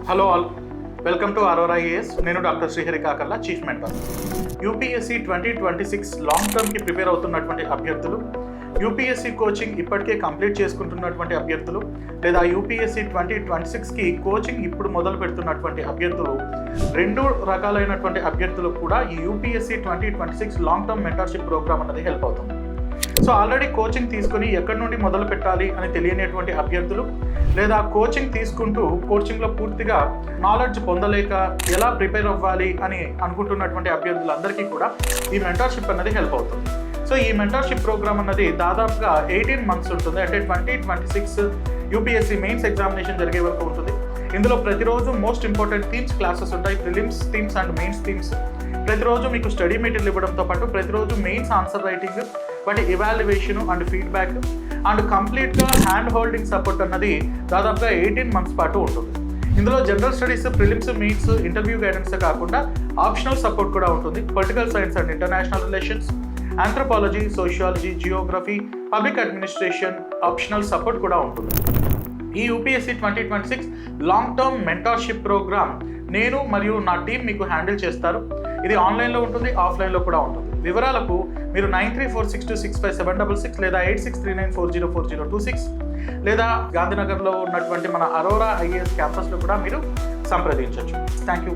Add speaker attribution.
Speaker 1: Hello all, welcome to Aurora IAS. నేను doctor Srihari Kakarla, chief mentor. UPSC 2026 long టర్మ్కి prepare అవుతున్నటువంటి అభ్యర్థులు, యూపీఎస్సీ కోచింగ్ ఇప్పటికే కంప్లీట్ చేసుకుంటున్నటువంటి అభ్యర్థులు, లేదా యూపీఎస్సీ 2026కి కోచింగ్ ఇప్పుడు మొదలు పెడుతున్నటువంటి అభ్యర్థులు, రెండు రకాలైనటువంటి అభ్యర్థులు కూడా ఈ UPSC 2026 long term mentorship program అన్నది హెల్ప్ అవుతుంది. సో ఆల్రెడీ కోచింగ్ తీసుకుని ఎక్కడి నుండి మొదలు పెట్టాలి అని తెలియనటువంటి అభ్యర్థులు, లేదా కోచింగ్ తీసుకుంటూ కోచింగ్లో పూర్తిగా నాలెడ్జ్ పొందలేక ఎలా ప్రిపేర్ అవ్వాలి అని అనుకుంటున్నటువంటి అభ్యర్థులందరికీ కూడా ఈ మెంటర్షిప్ అన్నది హెల్ప్ అవుతుంది. సో ఈ మెంటర్షిప్ ప్రోగ్రామ్ అన్నది దాదాపుగా 18 months ఉంటుంది. అంటే 2026 యూపీఎస్సీ మెయిన్స్ ఎగ్జామినేషన్ జరిగే వరకు ఉంటుంది. ఇందులో ప్రతిరోజు మోస్ట్ ఇంపార్టెంట్ థీమ్స్ క్లాసెస్ ఉంటాయి. Prelims themes and mains themes. ప్రతిరోజు మీకు స్టడీ మెటీరియల్ ఇవ్వడంతో పాటు ప్రతిరోజు మెయిన్స్ ఆన్సర్ రైటింగ్, వాటి ఎవాల్యుయేషన్ అండ్ ఫీడ్బ్యాక్ అండ్ కంప్లీట్గా హ్యాండ్ హోల్డింగ్ సపోర్ట్ అన్నది దాదాపుగా 18 months పాటు ఉంటుంది. ఇందులో general studies, prelims, mains, interview guidance కాకుండా ఆప్షనల్ సపోర్ట్ కూడా ఉంటుంది. Political science and international relations, anthropology, sociology, Geography, public administration optional support కూడా ఉంటుంది. ఈ UPSC 2026 long term mentorship programme నేను మరియు నా టీం మీకు హ్యాండిల్ చేస్తారు. ఇది ఆన్లైన్లో ఉంటుంది, ఆఫ్లైన్లో కూడా ఉంటుంది. వివరాలకు మీరు 9346265766 లేదా 8639404026 లేదా గాంధీనగర్లో ఉన్నటువంటి మన అరోరా ఐఏఎస్ క్యాంపస్లో కూడా మీరు సంప్రదించవచ్చు. Thank you.